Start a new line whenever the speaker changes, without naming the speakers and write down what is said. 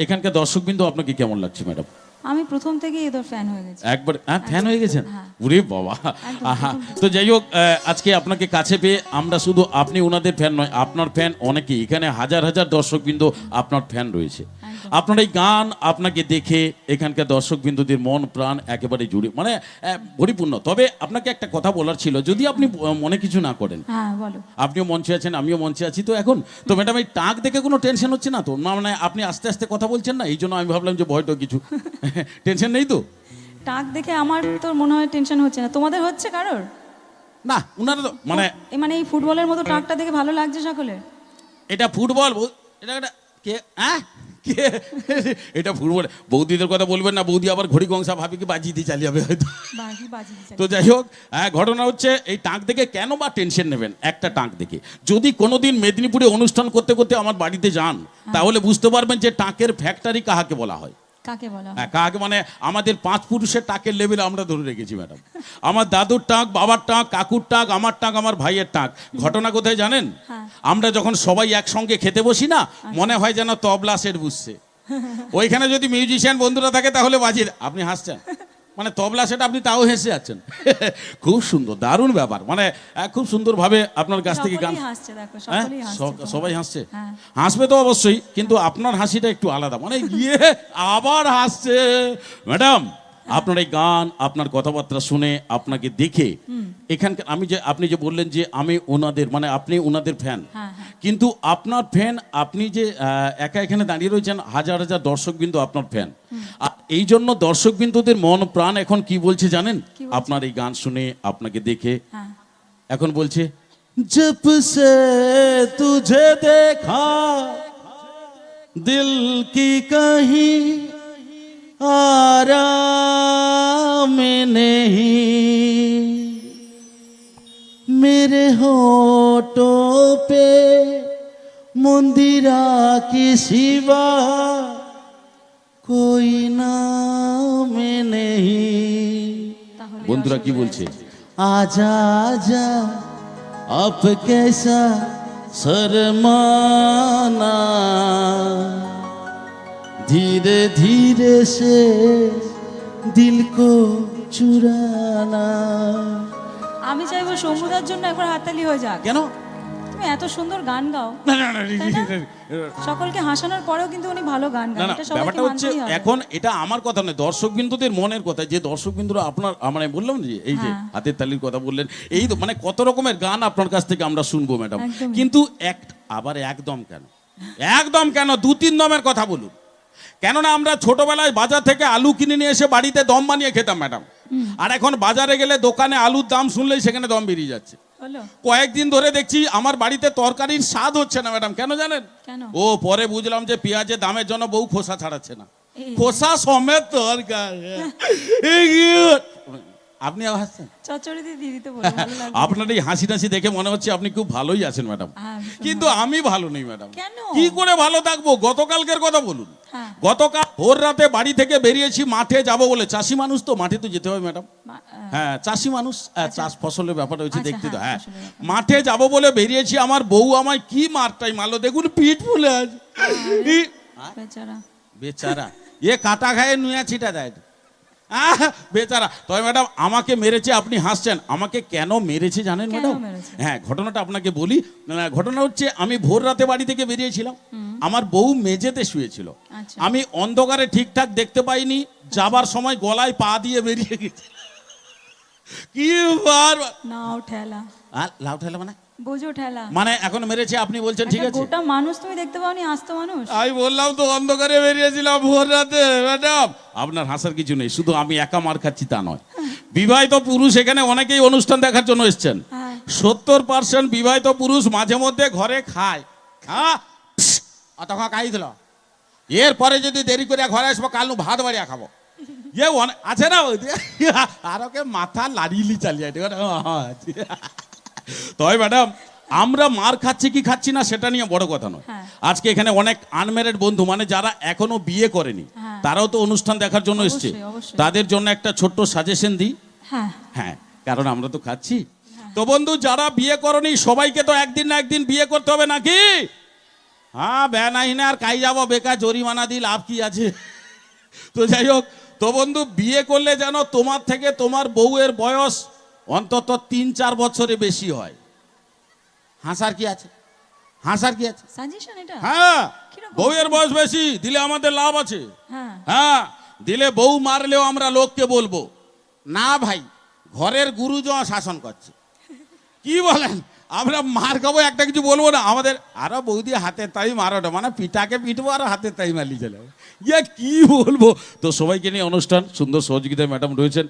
এখানকার দর্শকবৃন্দ আপনাকে কেমন লাগছে ম্যাডাম?
আমি প্রথম থেকেই এদের ফ্যান হয়ে গেছি।
একবার ফ্যান হয়ে গেছেন?
হ্যাঁ।
ওরে বাবা। তো যাই হোক, আজকে আপনাকে কাছে পেয়ে আমরা শুধু আপনি ওনাদের ফ্যান নয়, আপনার ফ্যান অনেকেই, এখানে হাজার হাজার দর্শকবৃন্দ আপনার ফ্যান রয়েছে। আপনার এই গান আপনাকে দেখে এখানকার দর্শকবৃন্দদের মন প্রাণ একেবারে জুড়ে মানে পরিপূর্ণ। তবে আপনাকে একটা কথা বলার ছিল, যদি আপনি মনে কিছু না করেন।
হ্যাঁ বলো।
আপনিও মঞ্চে আছেন, আমিও মঞ্চে আছি, তো এখন তো ম্যাডাম এই টাক দেখে কোনো টেনশন হচ্ছে না তো? না মানে আপনি আস্তে আস্তে কথা বলছেন না, এই জন্য আমি ভাবলাম যে ভয়টা কিছু টেনশন নেই তো?
টাক দেখে আমার তো মনে হয় টেনশন হচ্ছে না, তোমাদের হচ্ছে কারোর?
না উনারা তো মানে
মানে এই ফুটবলের মতো টাকটা দেখে ভালো লাগছে সকলের?
এটা ফুটবল, এটা এটা কে কে এটা ফুটবল। বৌদিদের কথা বলবেন না, বৌদি আবার ঘড়ি গংসা ভাবি কি বাজিয়ে দিয়ে চালিয়ে যাবে হয়তো। তো যাই হোক, ঘটনা হচ্ছে এই টাক দেখে কেন বা টেনশন নেবেন একটা টাক দেখে? যদি কোনোদিন মেদিনীপুরে অনুষ্ঠান করতে করতে আমার বাড়িতে যান, তাহলে বুঝতে পারবেন যে টাকের ফ্যাক্টরি কাহাকে বলা হয়।
কাকে বলা হয়?
কাকে মানে আমাদের 5 পুরুষের টাকের লেভেল আমরা ধরে রেখেছি ম্যাডাম। আমার দাদুর টাক, বাবার টাক, কাকুর টাক, আমার টাক, আমার ভাইয়ের টাক। ঘটনা কোথায় জানেন? আমরা যখন সবাই একসঙ্গে খেতে বসি না, মনে হয় যেন তবলা সেট বুঝছে। ওইখানে যদি মিউজিশিয়ান বন্ধুরা থাকে তাহলে বাজিয়ে, আপনি হাসছেন মানে তবলা সেট, আপনি তাও হেসে যাচ্ছেন। খুব সুন্দর, দারুণ ব্যাপার, মানে খুব সুন্দরভাবে আপনার কাছ থেকে গান। সবাই হাসছে, হাসবে তো অবশ্যই, কিন্তু আপনার হাসিটা একটু আলাদা, মানে গিয়ে আবার হাসছে ম্যাডাম। আপনার এই গান, আপনার কথাবার্তা শুনে, আপনাকে দেখে এখানকার আপনি যে বললেন যে আমি ওনাদের মানে আপনি ওনাদের ফ্যান, কিন্তু আপনার ফ্যান, আপনি যে একা এখানে দাঁড়িয়ে রয়েছেন, হাজার হাজার দর্শকবৃন্দ আপনার ফ্যান। আর এই জন্য দর্শকবৃন্দদের মন প্রাণ এখন কি বলছে জানেন? আপনার এই গান শুনে, আপনাকে দেখে এখন বলছে, জব সে তুঝে দেখা দিল কি কহি आराम नहीं, मेरे होठों पे मुंदिरा की सिवा कोई नाम नहीं। বন্ধুরা কি বলছে? आजा आजा अब कैसा शर्माना, धीरे धीरे से दिल को चुराना।
আমি চাইবো শম্ভুদার জন্য একবার হাততালি হয়ে যাক।
কেন?
তুমি এত সুন্দর গান গাও, সকলকে হাসানোর পরেও কিন্তু উনি ভালো গান গান, এটা সবাইকে মানতেই হবে।
এখন এটা আমার কথা নয়, দর্শকবৃন্দদের মনের কথা, যে দর্শকবৃন্দরা আপনার মানে বললাম যে এই যে হাতের তালির কথা বললেন, এই তো মানে কত রকমের গান আপনার কাছ থেকে আমরা শুনবো ম্যাডাম। কিন্তু আবার একদম কেন, একদম কেন 2-3 দমের কথা বলুন। কেননা আমরা ছোটবেলায় বাজার থেকে আলু কিনে নিয়ে এসে বাড়িতে দম বানিয়ে খেতাম ম্যাডাম, আর এখন বাজারে গেলে দোকানে আলুর দাম শুনলেই সেখানে দম বেরিয়ে যাচ্ছে। কয়েকদিন ধরে দেখছি আমার বাড়িতে তরকারির স্বাদ হচ্ছে না ম্যাডাম। কেন জানেন? ও পরে বুঝলাম যে পেঁয়াজের দামের জন্য বউ খোসা ছাড়াচ্ছে না, খোসা সমেত তরকারি। আপনি হাসছেন, আপনার এই হাসি টাসি দেখে মনে হচ্ছে আপনি খুব ভালোই আছেন ম্যাডাম, কিন্তু আমি ভালো নেই ম্যাডাম। কি করে ভালো থাকবো? গতকালকের কথা বলুন। গতকাল ভোর রাতে বাড়ি থেকে বেরিয়েছি মাঠে যাব বলে, চাষি মানুষ তো মাঠে তো যেতে হবে ম্যাডাম। হ্যাঁ চাষি মানুষ, চাষ ফসলের ব্যাপারটা হচ্ছে দেখতে তো। হ্যাঁ মাঠে যাব বলে বেরিয়েছি, আমার বউ আমায় কি মারটাই মারলো দেখুন, পিঠ ফুলে আছে বেচারা, এ কাটা খায় নুয়া ছিটা দেয় বেচারা। তবে ম্যাডাম আমাকে মেরেছে, আপনি হাসছেন, আমাকে কেন মেরেছে জানেন ম্যাডাম? হ্যাঁ ঘটনাটা আপনাকে বলি। ঘটনা হচ্ছে আমি ভোর রাতে বাড়ি থেকে বেরিয়েছিলাম, আমার বউ মেঝেতে শুয়েছিল, আমি অন্ধকারে ঠিকঠাক দেখতে পাইনি, যাবার সময় গলায় পা দিয়ে বেরিয়ে গেছে। কি লাউ ঠেলা মানে
বোঝো ঠেলা
মানে এখন মেরেছে, আপনি বলছেন ঠিক আছে।
গোটা মানুষ তুমি দেখতে পাওনি, আস্ত মানুষ।
আমি বললাম তো অন্ধকারে বেরিয়েছিলাম ভোর রাতে ম্যাডাম। আপনার হাসার কিছু নেই, শুধু আমি একা মার খাচ্ছি তা নয়, বিবাহিত পুরুষ এখানে অনেকেই অনুষ্ঠান দেখার জন্য এসছেন। 70% বিবাহিত পুরুষ মাঝে মধ্যে ঘরে খায়, খাই দিল, এরপরে যদি দেরি করে ঘরে আসবো কাল ভাত বাড়িয়া খাবো, ইয়ে আছে না আর ওকে মাথা লাড়িলি চালিয়ে। তবে ম্যাডাম আমরা মার খাচ্ছি কি খাচ্ছি না সেটা নিয়ে বড় কথা নয়। আজকে এখানে অনেক আনম্যারিড বন্ধু মানে যারা এখনো বিয়ে করেনি, তারাও তো অনুষ্ঠান দেখার জন্য এসছে, তাদের জন্য একটা ছোট্ট সাজেশন দিই। হ্যাঁ কারণ আমরা তো খাচ্ছি তো বন্ধু, যারা বিয়ে করনি সবাইকে তো একদিন না একদিন বিয়ে করতে হবে নাকি? হ্যাঁ বেনাইনে আর কাই যাবো, বেকার জরিমানা দিয়ে লাভ কি আছে। তো যাই হোক, তো বন্ধু বিয়ে করলে যেন তোমার থেকে তোমার বউয়ের বয়স অন্তত 3-4 বছরে বেশি হয়। হাসার কি আছে, হাসার কি আছে?
সাজেশন এটা?
হ্যাঁ,
কিরকম?
বউয়ের বয়স বেশি দিলে আমাদের লাভ আছে।
হ্যাঁ।
হ্যাঁ, দিলে বউ মারলেও আমরা লোককে বলবো না ভাই ঘরের গুরুজন শাসন করছে। কি বলেন, আমরা মার খাবো একটা কিছু বলবো না, আমাদের আরো বৌদি হাতে তাই মারোটা, মানে পিঠাকে পিটবো আর হাতে তাই মারলি চলে। ইয়ে কি বলবো। তো সবাইকে নিয়ে অনুষ্ঠান, সুন্দর সহযোগিতায় ম্যাডাম রয়েছেন।